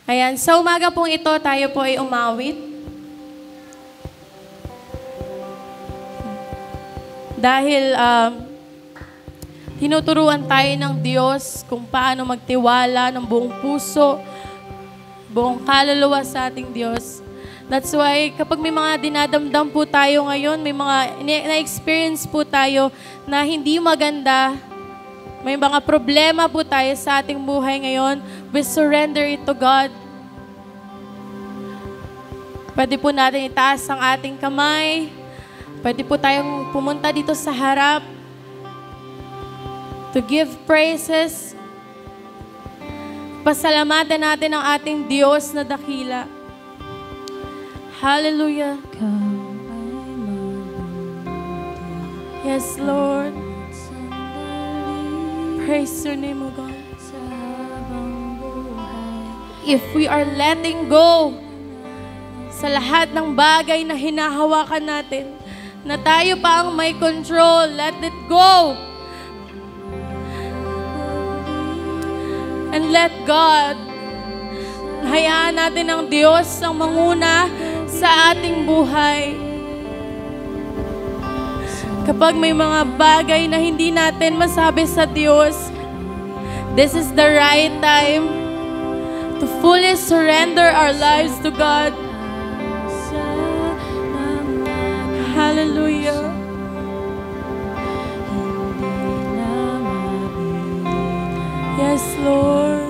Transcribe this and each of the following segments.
Ayan, sa umaga pong ito, tayo po ay umawit. Dahil tinuturuan tayo ng Diyos kung paano magtiwala ng buong puso, buong kaluluwa sa ating Diyos. That's why kapag may mga dinadamdam po tayo ngayon, may mga na-experience po tayo na hindi maganda, may mga problema po tayo sa ating buhay ngayon, we surrender it to God. Pwede po natin itaas ang ating kamay. Pwede po tayong pumunta dito sa harap to give praises. Pasalamatan natin ang ating Diyos na dakila. Hallelujah. Yes, Lord. Praise your name, O God. If we are letting go sa lahat ng bagay na hinahawakan natin, na tayo pa ang may control, let it go. And let God, hayaan natin ang Diyos ang manguna sa ating buhay. Kapag may mga bagay na hindi natin masabi sa Diyos, this is the right time to fully surrender our lives to God. Hallelujah. Yes, Lord.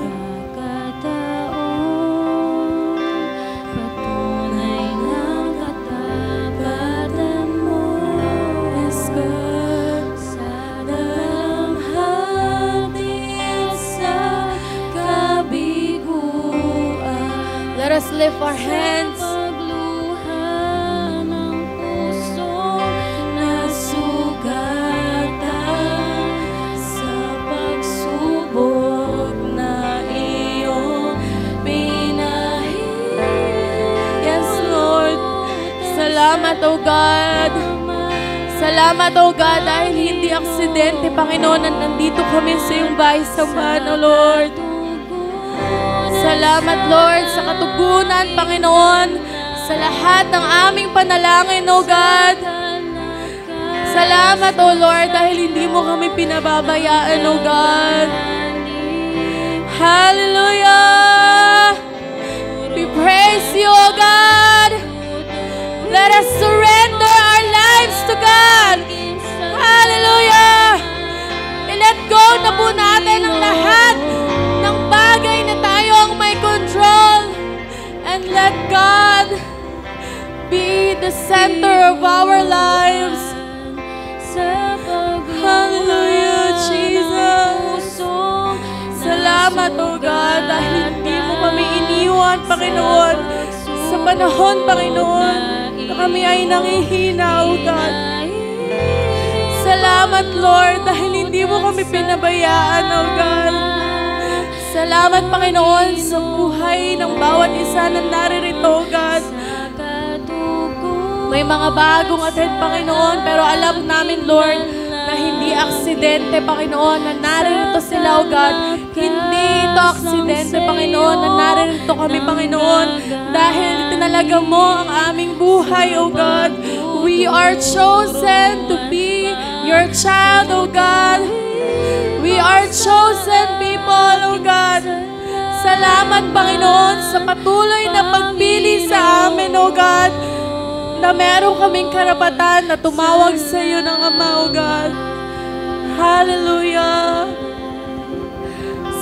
Let us lift our hands. Yes, Lord. Salamat, O God. Salamat, O God, dahil hindi aksidente, Panginoon, na nandito kami sa iyong bahay sambahan, O Lord. Salamat, Lord, sa katugunan, Panginoon, sa lahat ng aming panalangin, O God. Salamat, O Lord, dahil hindi mo kami pinababayaan, O God. Hallelujah! We praise you, O God. Let us surrender our lives to God. Hallelujah! I-let go na po natin ang lahat ng bagay na tayo ang may control. And let God be the center of our lives. Hallelujah, Jesus. Salamat, O God, dahil hindi mo kami iniwan, Panginoon, sa panahon, Panginoon, na kami ay nangihina, O God. Salamat, Lord, dahil hindi mo kami pinabayaan, O God. Salamat, Panginoon, sa buhay ng bawat isa na naririto, O God. May mga bagong attend, Panginoon, pero alam namin, Lord, na hindi aksidente, Panginoon, na naririto sila, O God. Hindi ito aksidente, Panginoon, na naririto kami, Panginoon, dahil tinalaga mo ang aming buhay, O God. We are chosen to be your child, O God. We are chosen people, O God. Salamat, Panginoon, sa patuloy na pagpili sa amin, O God, na meron kaming karapatan na tumawag sa iyo ng Ama, O God. Hallelujah.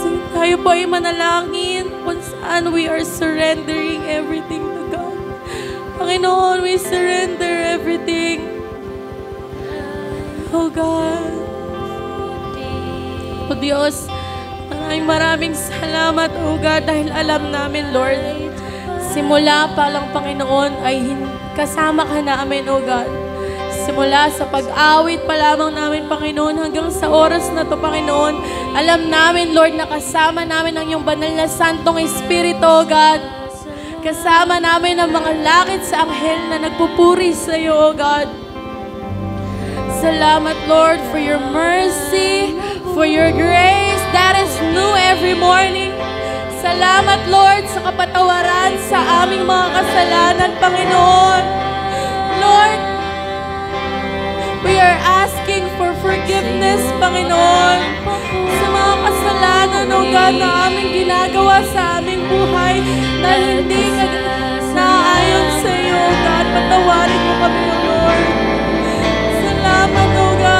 So, tayo po ay manalangin kung saan we are surrendering everything to God. Panginoon, we surrender everything. Oh God. O Diyos, maraming salamat, O God, dahil alam namin, Lord, simula pa lang, Panginoon, ay kasama ka namin, O God. Simula sa pag-awit pa lamang namin, Panginoon, hanggang sa oras na to, Panginoon, alam namin, Lord, na kasama namin ang iyong banal na Santong Espiritu, O God. Kasama namin ang mga langit sa anghel na nagpupuri sa iyo, O God. Salamat, Lord, for your mercy, for your grace that is new every morning. Salamat, Lord, sa kapatid aming mga kasalanan, Panginoon. Lord, we are asking for forgiveness, Panginoon, sa mga kasalanan, O God, na aming ginagawa sa aming buhay na hindi naayon sa iyo, O God. Patawarin mo kami, O Lord. Salamat, O God.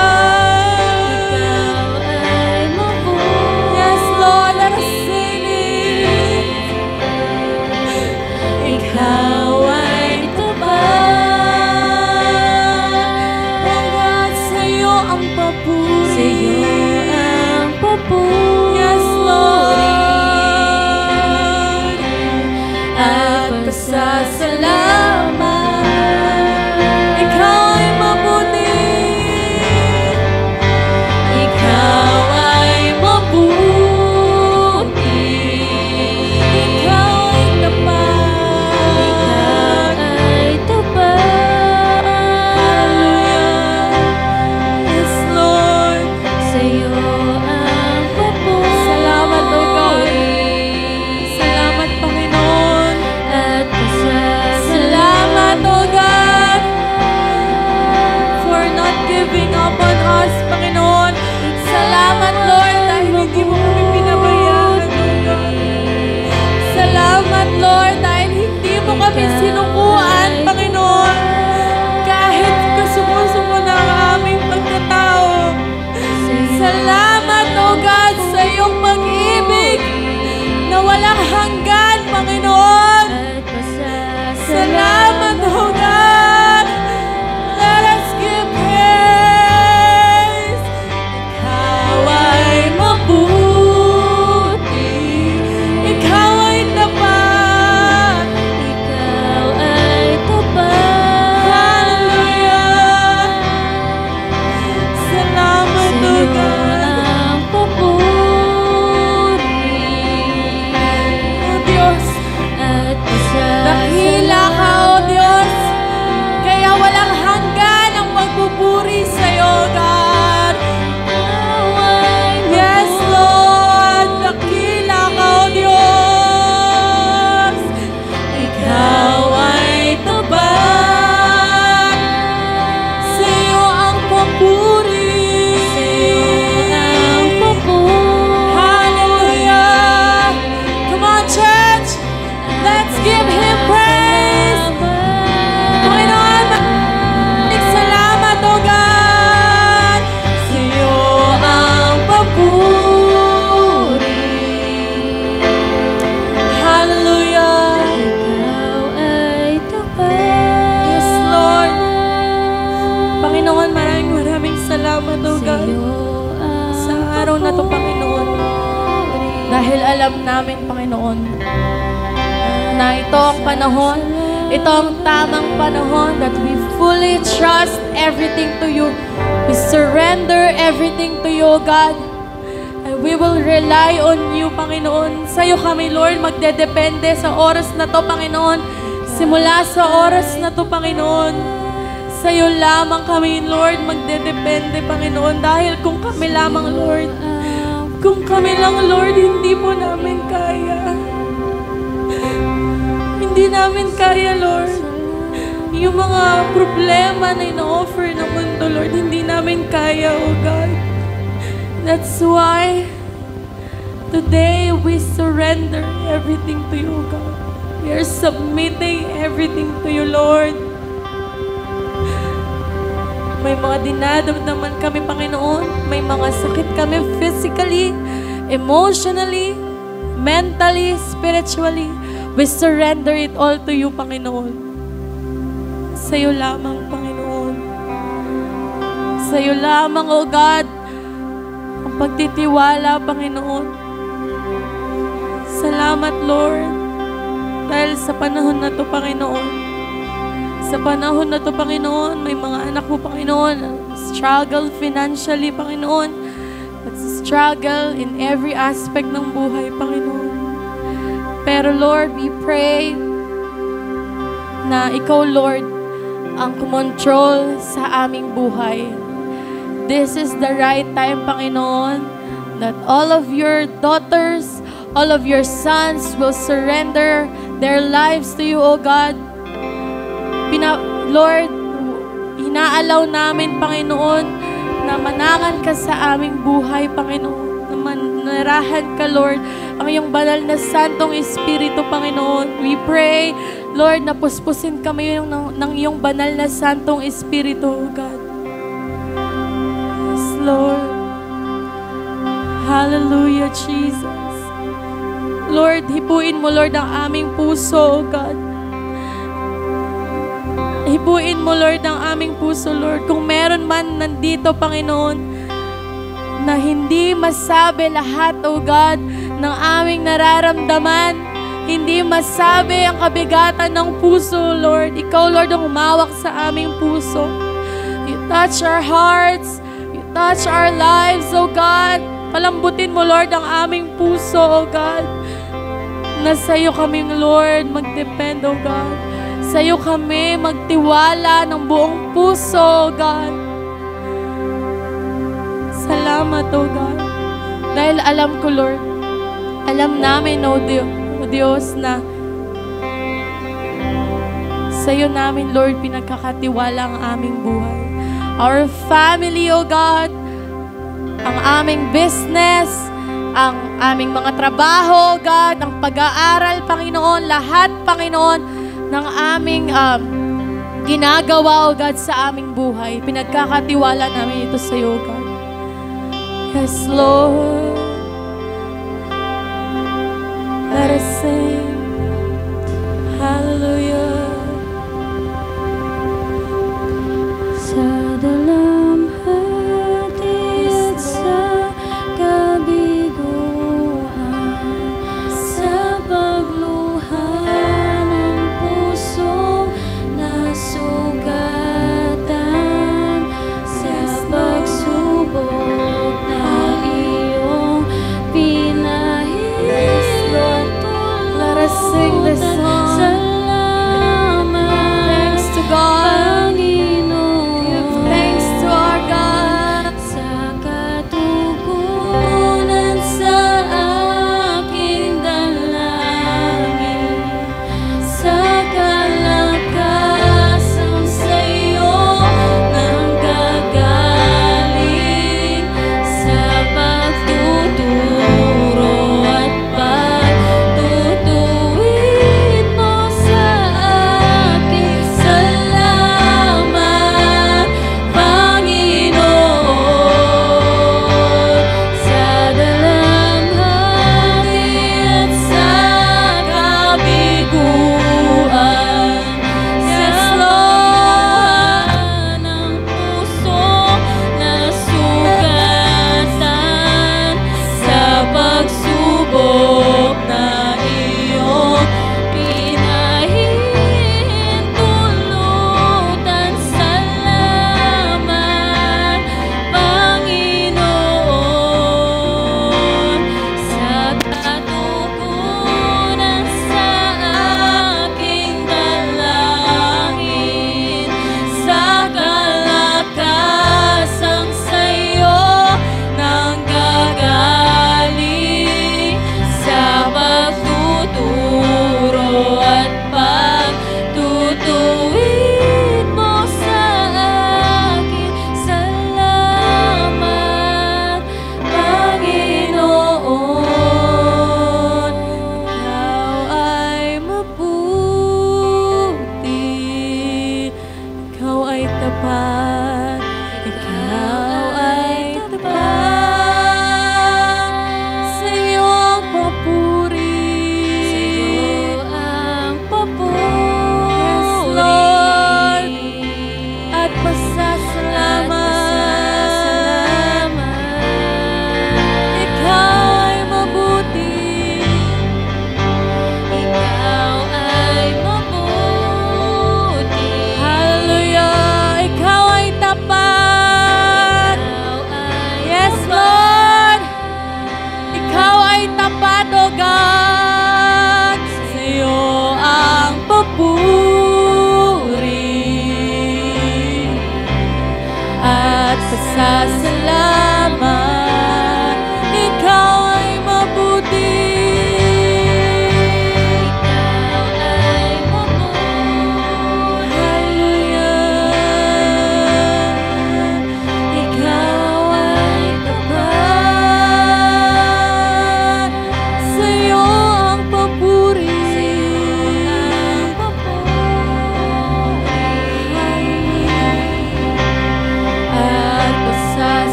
Yes, Lord, let us sing it. Ikaw ay tapat. O God, sa iyo ang papuri. Sa iyo ang papuri. Yes, Lord. At pasasalamat. Ikaw ay mabuti. Ikaw ay mabuti. Ikaw ay tapat. Ikaw ay tapat. Hallelujah. Yes, Lord. Sa iyo ang papuri. Salamat, O God. Salamat, Panginoon. At salamat, O God, for not giving up on us, Panginoon. Salamat, Lord, dahil hindi mo kami pinabayaan, O God. Salamat, Lord, dahil hindi mo kami sinukuan, Panginoon. Kahit kasumusumo na ang aming pagkatao. Salamat, O God, sa iyong pag-ibig na walang hanggan, Panginoon. Salamat, O God. Let us give praise. Ikaw ay mabuti. Ikaw ay tapat. Ikaw ay tapat. Hallelujah. Salamat, O God. O Diyos, dakila ka, O Diyos. Kaya walang hanggan ang pagbuburi sa iyo, God. Yes, Lord. Dakila ka, O Diyos. Ikaw ay tapat. Sa iyo ang papuri. Hallelujah. Come on, church. Let's give Him praise. Panginoon, maraming salamat, O God. Sa iyo ang papuri. Hallelujah. Ikaw ay tapat. Yes, Lord. Panginoon, maraming salamat, O God, sa araw na to, Panginoon. Dahil alam namin, Panginoon, na ito ang panahon, ito ang tamang panahon that we fully trust everything to you. We surrender everything to you, God. And we will rely on you, Panginoon. Sa'yo kami, Lord, magdedepende sa oras na to, Panginoon. Simula sa oras na to, Panginoon. Sa'yo lamang kami, Lord, magdedepende, Panginoon. Dahil kung kami lamang, Lord, kung kami lang, Lord, hindi po namin kaya. Hindi namin kaya, Lord. Yung mga problema na ino-offer ng mundo, Lord, hindi namin kaya, O God. That's why today we surrender everything to you, O God. We are submitting everything to you, Lord. May mga dinadamdaman kami, Panginoon. May mga sakit kami physically, emotionally, mentally, spiritually. We surrender it all to you, Panginoon. Sa'yo lamang, Panginoon. Sa'yo lamang, O God, ang pagtitiwala, Panginoon. Salamat, Lord. Dahil sa panahon na to, Panginoon. Sa panahon na to, Panginoon, may mga anak mo, Panginoon, struggle financially, Panginoon. At struggle in every aspect ng buhay, Panginoon. Pero Lord, we pray na Ikaw, Lord, ang kumontrol sa aming buhay. This is the right time, Panginoon, that all of your daughters, all of your sons will surrender their lives to you, O God. Lord, inaalaw namin, Panginoon, na manakan ka sa aming buhay, Panginoon. Na manarahan ka, Lord, ang iyong banal na Santong Espiritu, Panginoon. We pray, Lord, na puspusin kami ng iyong banal na Santong Espiritu, O God. Yes, Lord. Hallelujah, Jesus. Lord, hipuin mo, Lord, ang aming puso, O God. Hipuin mo, Lord, ang aming puso, Lord. Kung meron man nandito, Panginoon, na hindi masabi lahat, O God, ng aming nararamdaman, hindi masabi ang kabigatan ng puso, Lord. Ikaw, Lord, ang humawak sa aming puso. You touch our hearts. You touch our lives, O God. Palambutin mo, Lord, ang aming puso, O God. Na sa'yo kaming, Lord, mag-depend, O God. Sa'yo kami magtiwala ng buong puso, O God. Salamat, O God. Dahil alam ko, Lord, alam namin, O Diyos, na sa'yo namin, Lord, pinagkakatiwala ang aming buhay. Our family, O God, ang aming business, ang aming mga trabaho, O God, ang pag-aaral, Panginoon, lahat, Panginoon, ng aming ginagawa, O God, sa aming buhay. Pinagkakatiwala namin ito sa iyo, God. Yes, Lord. Let us sing. Hallelujah. Sa dalamhati at sa kabiguan, sa pagluha ng pusong nasugatan, sa pagsubok na iyong pinahirap tulad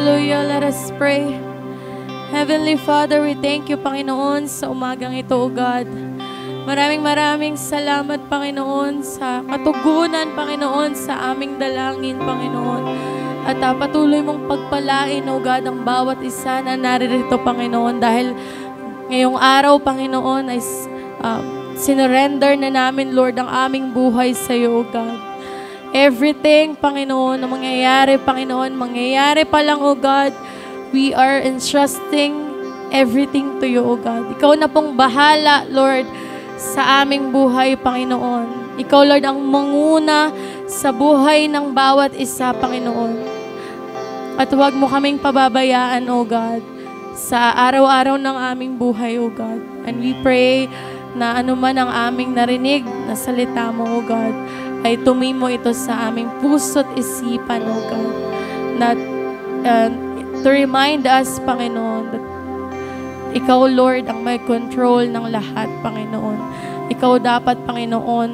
Hallelujah. Let us pray. Heavenly Father, we thank you, Panginoon, sa umagang ito, O God. Maraming salamat, Panginoon, sa katugunan, Panginoon, sa aming dalangin, Panginoon. At patuloy mong pagpalain, O God, ang bawat isa na naririto, Panginoon, dahil ngayong araw, Panginoon, ay sinurrender na namin, Lord, ang aming buhay sa iyo, O God. Everything, Panginoon, na mangyayari, Panginoon, mangyayari pa lang, O God. We are entrusting everything to you, O God. Ikaw na pong bahala, Lord, sa aming buhay, Panginoon. Ikaw, Lord, ang manguna sa buhay ng bawat isa, Panginoon. At huwag mo kaming pababayaan, O God, sa araw-araw ng aming buhay, O God. And we pray na anuman ang aming narinig na salita mo, O God, ay tumimo ito sa aming puso't isipan, O God. To remind us, Panginoon, that ikaw, Lord, ang may control ng lahat, Panginoon. Ikaw dapat, Panginoon,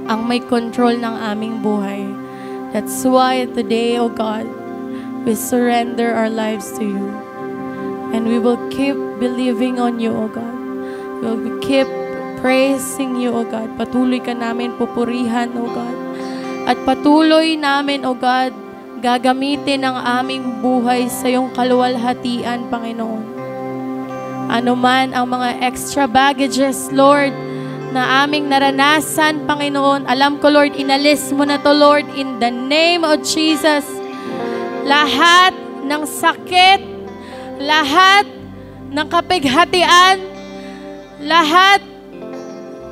ang may control ng aming buhay. That's why today, O God, we surrender our lives to you. And we will keep believing on you, O God. We will keep praising you, O God. Patuloy ka namin pupurihan, O God. At patuloy namin, O God, gagamitin ang aming buhay sa iyong kaluwalhatian, Panginoon. Ano man ang mga extra baggages, Lord, na aming naranasan, Panginoon, alam ko, Lord, inalis mo na to, Lord, in the name of Jesus. Lahat ng sakit, lahat ng kapighatian, lahat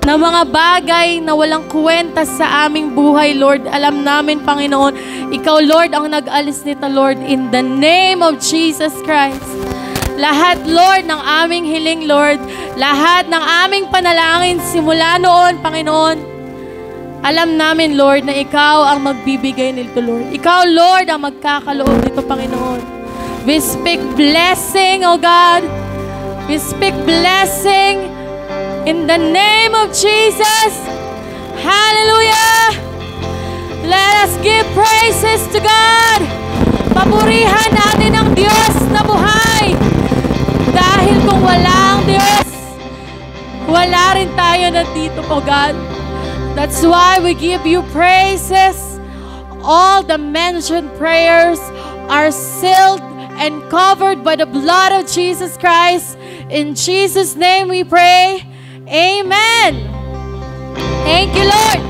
na mga bagay na walang kwenta sa aming buhay, Lord. Alam namin, Panginoon, ikaw, Lord, ang nag-alis nito, Lord, in the name of Jesus Christ. Lahat, Lord, ng aming hiling, Lord, lahat ng aming panalangin simula noon, Panginoon, alam namin, Lord, na ikaw ang magbibigay nito, Lord. Ikaw, Lord, ang magkakaloob nito, Panginoon. We speak blessing, O God. We speak blessing in the name of Jesus. Hallelujah! Let us give praises to God. Papurihan natin ang Diyos na buhay. Dahil kung wala ang Diyos, wala rin tayo nandito, O God. That's why we give you praises. All the mentioned prayers are sealed and covered by the blood of Jesus Christ. In Jesus' name we pray. Amen. Thank you, Lord.